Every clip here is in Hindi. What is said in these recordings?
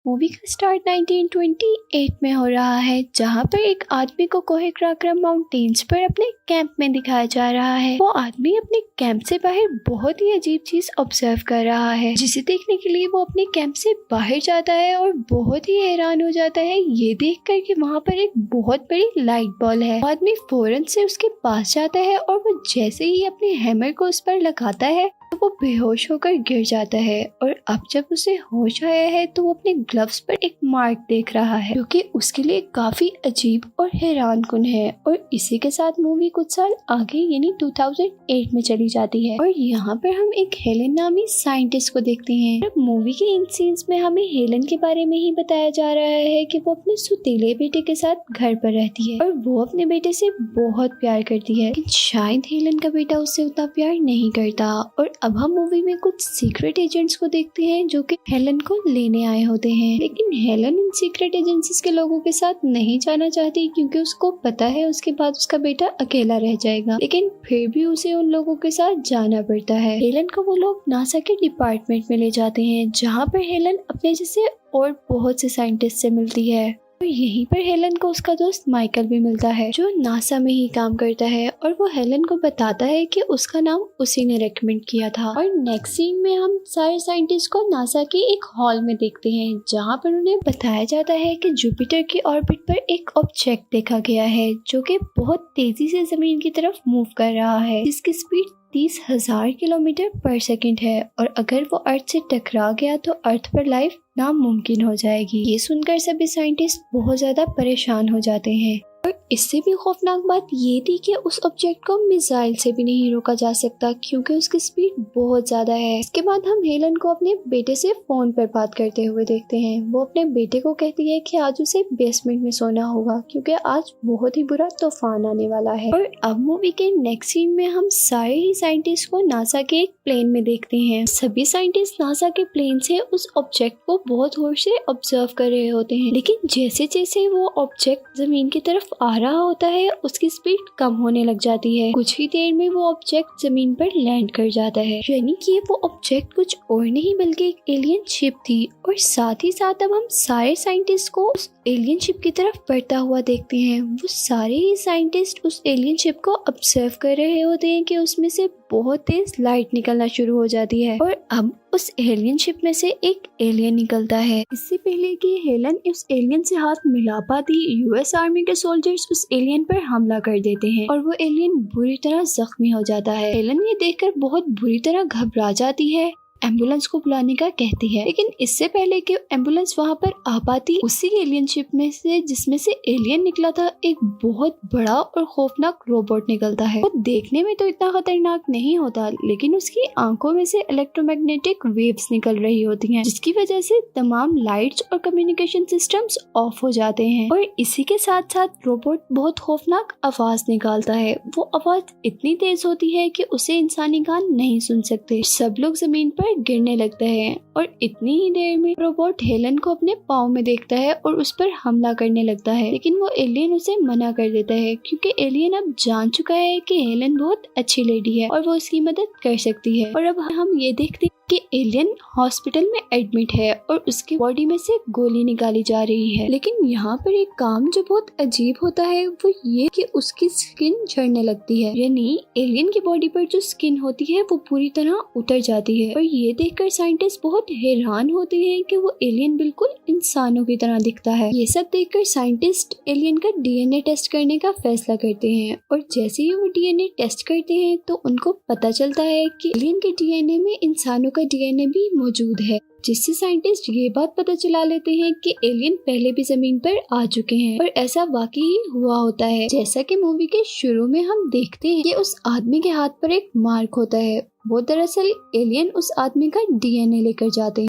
मूवी का स्टार्ट 1928 में हो रहा है, जहाँ पर एक आदमी को कोहिक्राकरम माउंटेन्स पर अपने कैंप में दिखाया जा रहा है। वो आदमी अपने कैंप से बाहर बहुत ही अजीब चीज ऑब्जर्व कर रहा है, जिसे देखने के लिए वो अपने कैंप से बाहर जाता है और बहुत ही हैरान हो जाता है ये देख कर कि वहाँ पर एक बहुत बड़ी लाइट बॉल है। वो आदमी फौरन से उसके पास जाता है और वो जैसे ही अपने हैमर को उस पर लगाता है तो वो बेहोश होकर गिर जाता है। और अब जब उसे होश आया है तो वो अपने ग्लव्स पर एक मार्क देख रहा है, जो कि उसके लिए काफी अजीब और हैरान कुन है। और इसी के साथ मूवी कुछ साल आगे यानी 2008 में चली जाती है और यहाँ पर हम एक हेलन नामी साइंटिस्ट को देखते हैं। मूवी के इन सीन्स में हमें हेलन के बारे में ही बताया जा रहा है कि वो अपने सुतीले बेटे के साथ घर पर रहती है और वो अपने बेटे से बहुत प्यार करती है, लेकिन शायद हेलन का बेटा उससे उतना प्यार नहीं करता। और अब हम मूवी में कुछ सीक्रेट एजेंट्स को देखते हैं जो कि हेलन को लेने आए होते हैं, लेकिन हेलन इन सीक्रेट एजेंसीज के लोगों के साथ नहीं जाना चाहती क्योंकि उसको पता है उसके बाद उसका बेटा अकेला रह जाएगा, लेकिन फिर भी उसे उन लोगों के साथ जाना पड़ता है। हेलन को वो लोग नासा के डिपार्टमेंट में ले जाते हैं, जहाँ पर हेलन अपने जैसे और बहुत से साइंटिस्ट से मिलती है। और यहीं पर हेलन को उसका दोस्त माइकल भी मिलता है, जो नासा में ही काम करता है और वो हेलन को बताता है कि उसका नाम उसी ने रेकमेंड किया था। और नेक्स्ट सीन में हम सारे साइंटिस्ट को नासा के एक हॉल में देखते हैं, जहाँ पर उन्हें बताया जाता है कि जुपिटर की ऑर्बिट पर एक ऑब्जेक्ट देखा गया है जो कि बहुत तेजी से जमीन की तरफ मूव कर रहा है, जिसकी स्पीड 30,000 किलोमीटर पर सेकंड है और अगर वो अर्थ से टकरा गया तो अर्थ पर लाइफ नामुमकिन हो जाएगी। ये सुनकर सभी साइंटिस्ट बहुत ज्यादा परेशान हो जाते हैं। और इससे भी खौफनाक बात ये थी कि उस ऑब्जेक्ट को मिसाइल से भी नहीं रोका जा सकता क्योंकि उसकी स्पीड बहुत ज्यादा है। इसके बाद हम हेलन को अपने बेटे से फोन पर बात करते हुए देखते हैं। वो अपने बेटे को कहती है कि आज उसे बेसमेंट में सोना होगा क्योंकि आज बहुत ही बुरा तूफान आने वाला है। और अब मूवी के नेक्स्ट सीन में हम सारे ही साइंटिस्ट को नासा के एक प्लेन में देखते हैं। सभी साइंटिस्ट नासा के प्लेन से उस ऑब्जेक्ट को बहुत गौर से ऑब्जर्व कर रहे होते हैं, लेकिन जैसे जैसे वो ऑब्जेक्ट जमीन की तरफ आ रहा होता है उसकी स्पीड कम होने लग जाती है। कुछ ही देर में वो ऑब्जेक्ट जमीन पर लैंड कर जाता है, यानी कि वो ऑब्जेक्ट कुछ और नहीं बल्कि एक एलियन शिप थी। और साथ ही साथ अब हम सारे साइंटिस्ट को उस एलियन शिप की तरफ बढ़ता हुआ देखते हैं। वो सारे ही साइंटिस्ट उस एलियन शिप को ऑब्जर्व कर रहे होते हैं कि उसमें से बहुत तेज लाइट निकलना शुरू हो जाती है और अब उस एलियन शिप में से एक एलियन निकलता है। इससे पहले कि हेलन उस एलियन से हाथ मिला पाती, यूएस आर्मी के सोल्जर्स उस एलियन पर हमला कर देते हैं और वो एलियन बुरी तरह जख्मी हो जाता है। हेलन ये देखकर बहुत बुरी तरह घबरा जाती है, एम्बुलेंस को बुलाने का कहती है, लेकिन इससे पहले कि एम्बुलेंस वहाँ पर आ पाती, उसी एलियन शिप में से जिसमें से एलियन निकला था एक बहुत बड़ा और खौफनाक रोबोट निकलता है। वो देखने में तो इतना खतरनाक नहीं होता, लेकिन उसकी आंखों में से इलेक्ट्रोमैग्नेटिक वेव्स निकल रही होती हैं, जिसकी वजह से तमाम लाइट्स और कम्युनिकेशन सिस्टम्स ऑफ हो जाते हैं। और इसी के साथ साथ रोबोट बहुत खौफनाक आवाज निकालता है। वो आवाज इतनी तेज होती है कि उसे इंसानी कान नहीं सुन सकते। सब लोग जमीन पर गिरने लगता है और इतनी ही देर में रोबोट हेलन को अपने पाँव में देखता है और उस पर हमला करने लगता है, लेकिन वो एलियन उसे मना कर देता है क्योंकि एलियन अब जान चुका है कि हेलन बहुत अच्छी लेडी है और वो उसकी मदद कर सकती है। और अब हम ये देखते हैं कि एलियन हॉस्पिटल में एडमिट है और उसकी बॉडी में से गोली निकाली जा रही है, लेकिन यहाँ पर एक काम जो बहुत अजीब होता है वो ये कि उसकी स्किन झड़ने लगती है, यानी एलियन की बॉडी पर जो स्किन होती है वो पूरी तरह उतर जाती है। और ये देखकर साइंटिस्ट बहुत हैरान होते हैं कि वो एलियन बिल्कुल इंसानों की तरह दिखता है। ये सब देखकर साइंटिस्ट एलियन का डीएनए टेस्ट करने का फैसला करते हैं और जैसे ही वो डीएनए टेस्ट करते हैं तो उनको पता चलता है कि एलियन के डीएनए में इंसानों का डीएनए भी मौजूद है, जिससे साइंटिस्ट ये बात पता चला लेते हैं कि एलियन पहले भी जमीन पर आ चुके हैं। और ऐसा वाकई ही हुआ होता है, जैसा कि मूवी के शुरू में हम देखते हैं कि उस आदमी के हाथ पर एक मार्क होता है। वो दरअसल एलियन उस आदमी का डीएनए लेकर जाते हैं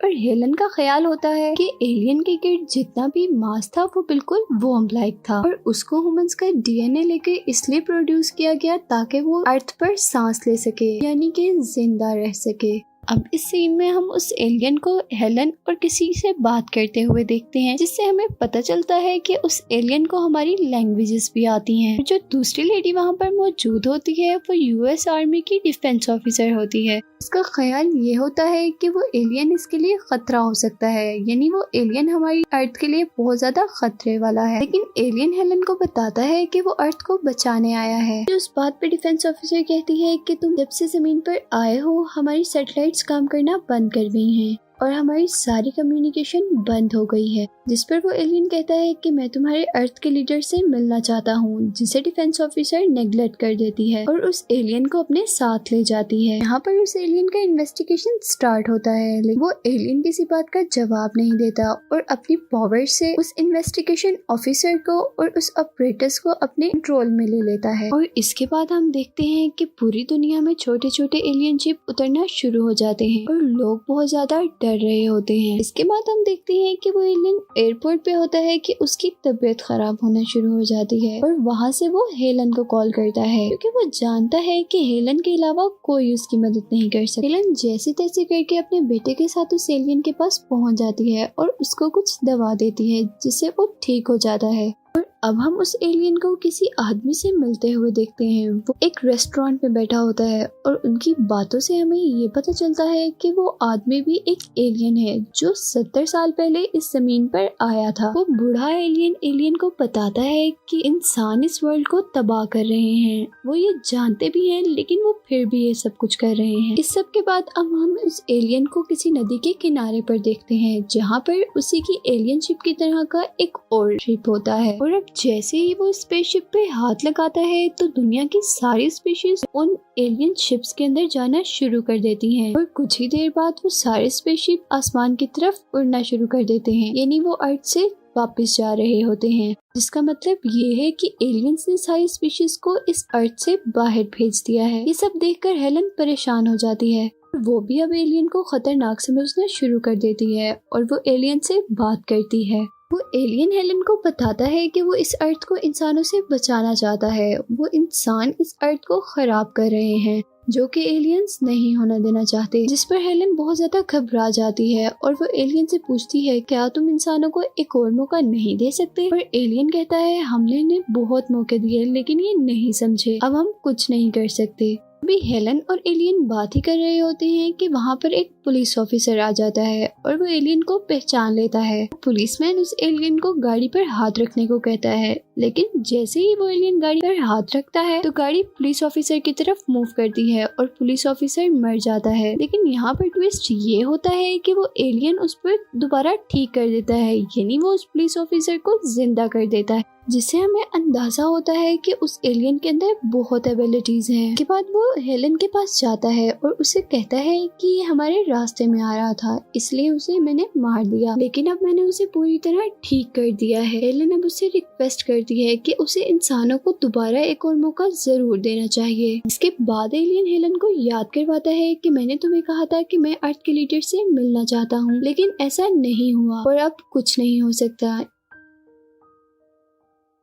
और हेलन का ख्याल होता है कि एलियन के गिर्द जितना भी मांस था वो बिल्कुल वॉर्म लाइक था और उसको ह्यूमंस का डीएनए लेके इसलिए प्रोड्यूस किया गया ताकि वो अर्थ पर सांस ले सके, यानी कि जिंदा रह सके। अब इस सीन में हम उस एलियन को हेलन और किसी से बात करते हुए देखते हैं, जिससे हमें पता चलता है कि उस एलियन को हमारी लैंग्वेजेस भी आती हैं। जो दूसरी लेडी वहाँ पर मौजूद होती है वो यूएस आर्मी की डिफेंस ऑफिसर होती है। उसका ख्याल ये होता है कि वो एलियन इसके लिए खतरा हो सकता है, यानी वो एलियन हमारी अर्थ के लिए बहुत ज्यादा खतरे वाला है। लेकिन एलियन हेलन को बताता है कि वो अर्थ को बचाने आया है। उस बात पे डिफेंस ऑफिसर कहती है कि तुम जब से जमीन पर आए हो हमारी सैटेलाइट्स काम करना बंद कर गई हैं और हमारी सारी कम्युनिकेशन बंद हो गई है। जिस पर वो एलियन कहता है कि मैं तुम्हारे अर्थ के लीडर से मिलना चाहता हूँ, जिसे डिफेंस ऑफिसर नेग्लेक्ट कर देती है और उस एलियन को अपने साथ ले जाती है। यहाँ पर उस एलियन का इन्वेस्टिगेशन स्टार्ट होता है, लेकिन वो एलियन किसी बात का जवाब नहीं देता और अपनी पावर से उस इन्वेस्टिगेशन ऑफिसर को और उस ऑपरेटर्स को अपने कंट्रोल में ले लेता है। और इसके बाद हम देखते हैं कि पूरी दुनिया में छोटे छोटे एलियन शिप उतरना शुरू हो जाते हैं और लोग बहुत ज्यादा डर रहे होते हैं। इसके बाद हम देखते हैं कि वो एलियन एयरपोर्ट पे होता है कि उसकी तबीयत खराब होना शुरू हो जाती है और वहाँ से वो हेलन को कॉल करता है, क्योंकि वो जानता है कि हेलन के अलावा कोई उसकी मदद नहीं कर सकता। हेलन जैसे तैसे करके अपने बेटे के साथ उस एलियन के पास पहुँच जाती है और उसको कुछ दवा देती है, जिससे वो ठीक हो जाता है। और अब हम उस एलियन को किसी आदमी से मिलते हुए देखते हैं। वो एक रेस्टोरेंट में बैठा होता है और उनकी बातों से हमें ये पता चलता है कि वो आदमी भी एक एलियन है जो 70 साल पहले इस जमीन पर आया था। वो बूढ़ा एलियन को बताता है कि इंसान इस वर्ल्ड को तबाह कर रहे हैं। वो ये जानते भी हैं, लेकिन वो फिर भी ये सब कुछ कर रहे हैं। इस सब के बाद अब हम उस एलियन को किसी नदी के किनारे पर देखते हैं, जहाँ पर उसी की एलियन शिप की तरह का एक और शिप होता है। और अब जैसे ही वो स्पेसशिप पे हाथ लगाता है तो दुनिया की सारी स्पीशीज उन एलियन शिप्स के अंदर जाना शुरू कर देती हैं और कुछ ही देर बाद वो सारे स्पेसशिप आसमान की तरफ उड़ना शुरू कर देते हैं, यानी वो अर्थ से वापस जा रहे होते हैं। जिसका मतलब ये है कि एलियंस ने सारी स्पीशीज को इस अर्थ से बाहर भेज दिया है। ये सब देखकर हेलन परेशान हो जाती है। वो भी अब एलियन को खतरनाक समझना शुरू कर देती है और वो एलियन से बात करती है। वो एलियन हेलन को बताता है कि वो इस अर्थ को इंसानों से बचाना चाहता है। वो इंसान इस अर्थ को खराब कर रहे हैं, जो कि एलियंस नहीं होना देना चाहते। जिस पर हेलन बहुत ज्यादा घबरा जाती है और वो एलियन से पूछती है, क्या तुम इंसानों को एक और मौका नहीं दे सकते? पर एलियन कहता है, हमने इन्हें बहुत मौके दिए लेकिन ये नहीं समझे, अब हम कुछ नहीं कर सकते। अभी हेलन और एलियन बात ही कर रहे होते हैं कि वहाँ पर एक पुलिस ऑफिसर आ जाता है और वो एलियन को पहचान लेता है। पुलिसमैन उस एलियन को गाड़ी पर हाथ रखने को कहता है, लेकिन जैसे ही वो एलियन गाड़ी पर हाथ रखता है तो गाड़ी पुलिस ऑफिसर की तरफ मूव करती है और पुलिस ऑफिसर मर जाता है। लेकिन यहाँ पर ट्विस्ट ये होता है कि वो एलियन उस पर दोबारा ठीक कर देता है, यानी वो उस पुलिस ऑफिसर को जिंदा कर देता है, जिससे हमें अंदाजा होता है कि उस एलियन के अंदर बहुत एबिलिटीज हैं। के बाद वो हेलन के पास जाता है और उसे कहता है कि ये हमारे रास्ते में आ रहा था, इसलिए उसे मैंने मार दिया, लेकिन अब मैंने उसे पूरी तरह ठीक कर दिया है। हेलन अब उससे रिक्वेस्ट करती है कि उसे इंसानों को दोबारा एक और मौका जरूर देना चाहिए। इसके बाद एलियन हेलन को याद करवाता है कि मैंने तुम्हें कहा था कि मैं अर्थ के लीडर से मिलना चाहता हूँ, लेकिन ऐसा नहीं हुआ और अब कुछ नहीं हो सकता।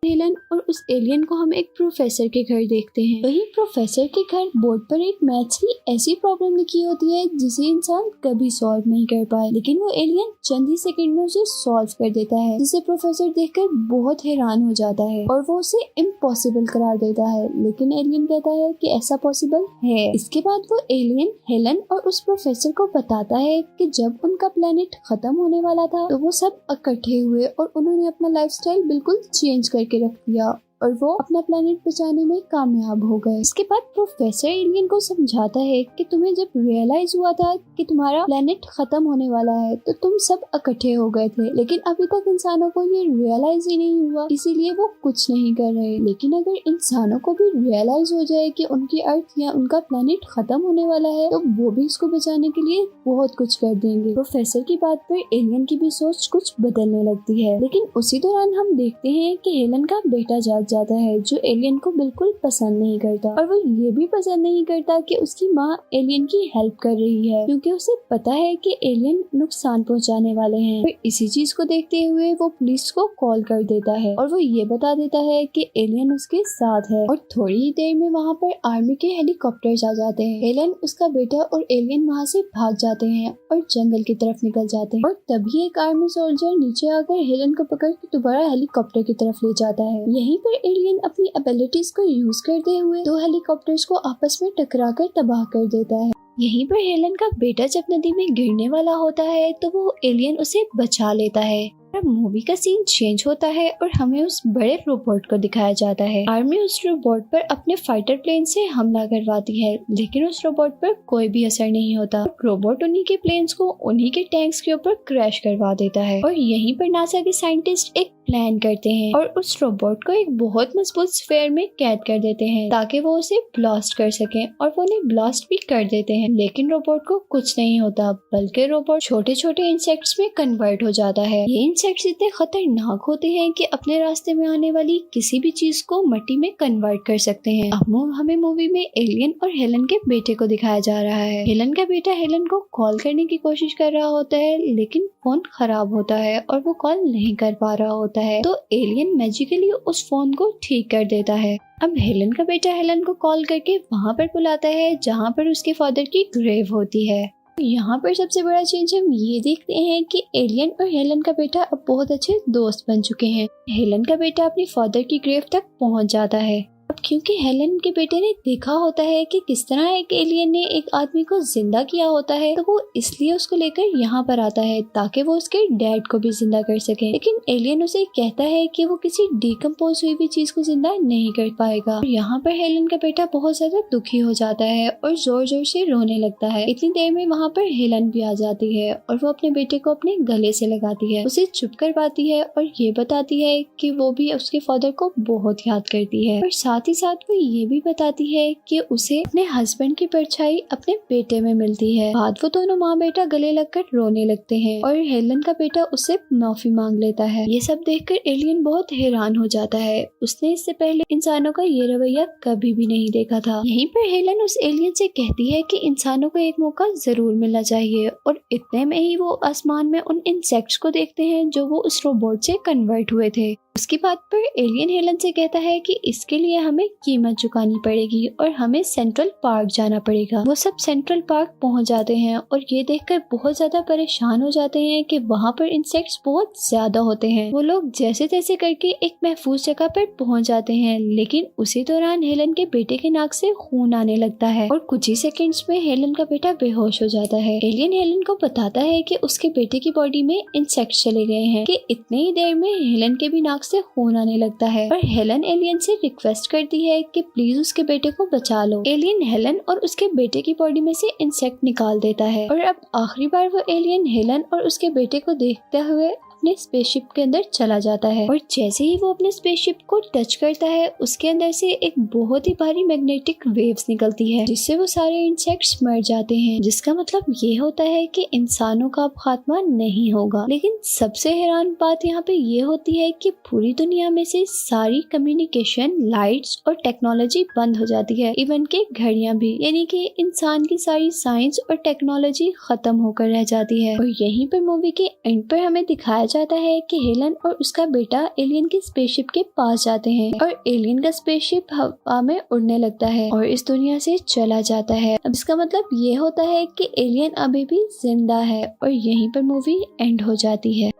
हेलन और उस एलियन को हम एक प्रोफेसर के घर देखते हैं। वही प्रोफेसर के घर बोर्ड पर एक मैथ्स की ऐसी प्रॉब्लम लिखी होती है जिसे इंसान कभी सॉल्व नहीं कर पाए, लेकिन वो एलियन चंद ही सेकंड में उसे सॉल्व कर देता है, जिसे प्रोफेसर देखकर बहुत हैरान हो जाता है और वो उसे इम्पॉसिबल करार देता है। लेकिन एलियन कहता है कि ऐसा पॉसिबल है। इसके बाद वो एलियन हेलन और उस प्रोफेसर को बताता है कि जब उनका प्लेनेट खत्म होने वाला था तो वो सब इकट्ठे हुए और उन्होंने अपना लाइफस्टाइल बिल्कुल चेंज करके रख दिया और वो अपना प्लेनेट बचाने में कामयाब हो गए। इसके बाद प्रोफेसर एलियन को समझाता है कि तुम्हें जब रियलाइज हुआ था कि तुम्हारा प्लेनेट खत्म होने वाला है तो तुम सब इकट्ठे हो गए थे, लेकिन अभी तक इंसानों को ये रियलाइज ही नहीं हुआ, इसीलिए वो कुछ नहीं कर रहे। लेकिन अगर इंसानों को भी रियलाइज हो जाए कि उनकी अर्थ या उनका प्लेनेट खत्म होने वाला है तो वो भी इसको बचाने के लिए बहुत कुछ कर देंगे। प्रोफेसर की बात पर एलियन की भी सोच कुछ बदलने लगती है, लेकिन उसी दौरान हम देखते हैं कि हेलन का बेटा जाग जाता है जो एलियन को बिल्कुल पसंद नहीं करता, और वो ये भी पसंद नहीं करता कि उसकी माँ एलियन की हेल्प कर रही है, क्योंकि उसे पता है कि एलियन नुकसान पहुंचाने वाले हैं। फिर इसी चीज को देखते हुए वो पुलिस को कॉल कर देता है और वो ये बता देता है कि एलियन उसके साथ है। और थोड़ी ही देर में वहाँ पर आर्मी के हेलीकॉप्टर्स आ जाते हैं। हेलन, उसका बेटा और एलियन वहाँ से भाग जाते हैं और जंगल की तरफ निकल जाते हैं। और तभी एक आर्मी सोल्जर नीचे आकर हेलन को पकड़ के दोबारा हेलीकॉप्टर की तरफ ले जाता है। यहीं पर एलियन अपनी एबिलिटीज को यूज करते हुए दो हेलीकॉप्टर्स को आपस में टकरा कर तबाह कर देता है। यहीं पर हेलन का बेटा जब नदी में गिरने वाला होता है तो वो एलियन उसे बचा लेता है। अब मूवी का सीन चेंज होता है और हमें उस बड़े रोबोट को दिखाया जाता है। आर्मी उस रोबोट पर अपने फाइटर प्लेन से हमला करवाती है, लेकिन उस रोबोट पर कोई भी असर नहीं होता। रोबोट उन्हीं के प्लेन्स को उन्हीं के टैंक्स के ऊपर क्रैश करवा देता है। और यहीं पर नासा के साइंटिस्ट एक प्लान करते हैं और उस रोबोट को एक बहुत मजबूत स्फीयर में कैद कर देते हैं ताकि वो उसे ब्लास्ट कर सकें, और वो उन्हें ब्लास्ट भी कर देते हैं। लेकिन रोबोट को कुछ नहीं होता, बल्कि रोबोट छोटे छोटे इंसेक्ट्स में कन्वर्ट हो जाता है। ये इंसेक्ट्स इतने खतरनाक होते हैं कि अपने रास्ते में आने वाली किसी भी चीज को मिट्टी में कन्वर्ट कर सकते हैं। अब हमें मूवी में एलियन और हेलन के बेटे को दिखाया जा रहा है। हेलन का बेटा हेलन को कॉल करने की कोशिश कर रहा होता है, लेकिन फोन खराब होता है और वो कॉल नहीं कर पा रहा होता है। तो एलियन मैजिकली उस फोन को ठीक कर देता है। अब हेलन का बेटा हेलन को कॉल करके वहाँ पर बुलाता है जहाँ पर उसके फादर की ग्रेव होती है। यहाँ पर सबसे बड़ा चेंज हम ये देखते हैं कि एलियन और हेलन का बेटा अब बहुत अच्छे दोस्त बन चुके हैं। हेलन का बेटा अपनी फादर की ग्रेव तक पहुँच जाता है। अब क्योंकि हेलन के बेटे ने देखा होता है कि किस तरह एक एलियन ने एक आदमी को जिंदा किया होता है, तो वो इसलिए उसको लेकर यहाँ पर आता है ताकि वो उसके डैड को भी जिंदा कर सके। लेकिन एलियन उसे कहता है कि वो किसी डिकम्पोज हुई हुई चीज को जिंदा नहीं कर पाएगा। और यहाँ पर हेलन का बेटा बहुत ज्यादा दुखी हो जाता है और जोर जोर से रोने लगता है। इतनी देर में वहाँ पर हेलन भी आ जाती है और वो अपने बेटे को अपने गले से लगाती है, उसे चुप करवाती है और ये बताती है कि वो भी उसके फादर को बहुत याद करती है। और साथ ही साथ वो ये भी बताती है कि उसे अपने हस्बैंड की परछाई अपने बेटे में मिलती है। बाद वो दोनों माँ बेटा गले लगकर रोने लगते हैं और हेलन का बेटा उससे माफी मांग लेता है। ये सब देखकर एलियन बहुत हैरान हो जाता है। उसने इससे पहले इंसानों का ये रवैया कभी भी नहीं देखा था। यहीं पर हेलन उस एलियन से कहती है कि इंसानों को एक मौका जरूर मिलना चाहिए, और इतने में ही वो आसमान में उन इंसेक्ट्स को देखते हैं जो वो उस रोबोट से कन्वर्ट हुए थे। उसकी बात पर एलियन हेलन से कहता है कि इसके लिए हमें कीमत चुकानी पड़ेगी और हमें सेंट्रल पार्क जाना पड़ेगा। वो सब सेंट्रल पार्क पहुंच जाते हैं और ये देखकर बहुत ज्यादा परेशान हो जाते हैं कि वहाँ पर इंसेक्ट्स बहुत ज्यादा होते हैं। वो लोग जैसे तैसे करके एक महफूज जगह पर पहुंच जाते हैं, लेकिन उसी दौरान हेलन के बेटे के नाक से खून आने लगता है और कुछ ही सेकंड्स में हेलन का बेटा बेहोश हो जाता है। एलियन हेलन को बताता है कि उसके बेटे की बॉडी में इंसेक्ट्स चले गए हैं कि इतने ही देर में हेलन के भी नाक से खून आने लगता है। और हेलन एलियन से रिक्वेस्ट करती है कि प्लीज उसके बेटे को बचा लो। एलियन हेलन और उसके बेटे की बॉडी में से इंसेक्ट निकाल देता है और अब आखिरी बार वो एलियन हेलन और उसके बेटे को देखते हुए अपने स्पेसशिप के अंदर चला जाता है। और जैसे ही वो अपने स्पेसशिप को टच करता है, उसके अंदर से एक बहुत ही भारी मैग्नेटिक वेव्स निकलती है, जिससे वो सारे इंसेक्ट्स मर जाते हैं। जिसका मतलब ये होता है कि इंसानों का अब खात्मा नहीं होगा। लेकिन सबसे हैरान बात यहाँ पे ये होती है कि पूरी दुनिया में से सारी कम्युनिकेशन, लाइट्स और टेक्नोलॉजी बंद हो जाती है, इवन के घड़ियां भी, यानी कि इंसान की सारी साइंस और टेक्नोलॉजी खत्म होकर रह जाती है। और यहीं पर मूवी के एंड पर हमें दिखाया जाता है कि हेलन और उसका बेटा एलियन के स्पेसशिप के पास जाते हैं और एलियन का स्पेसशिप हवा में उड़ने लगता है और इस दुनिया से चला जाता है। अब इसका मतलब ये होता है कि एलियन अभी भी जिंदा है और यहीं पर मूवी एंड हो जाती है।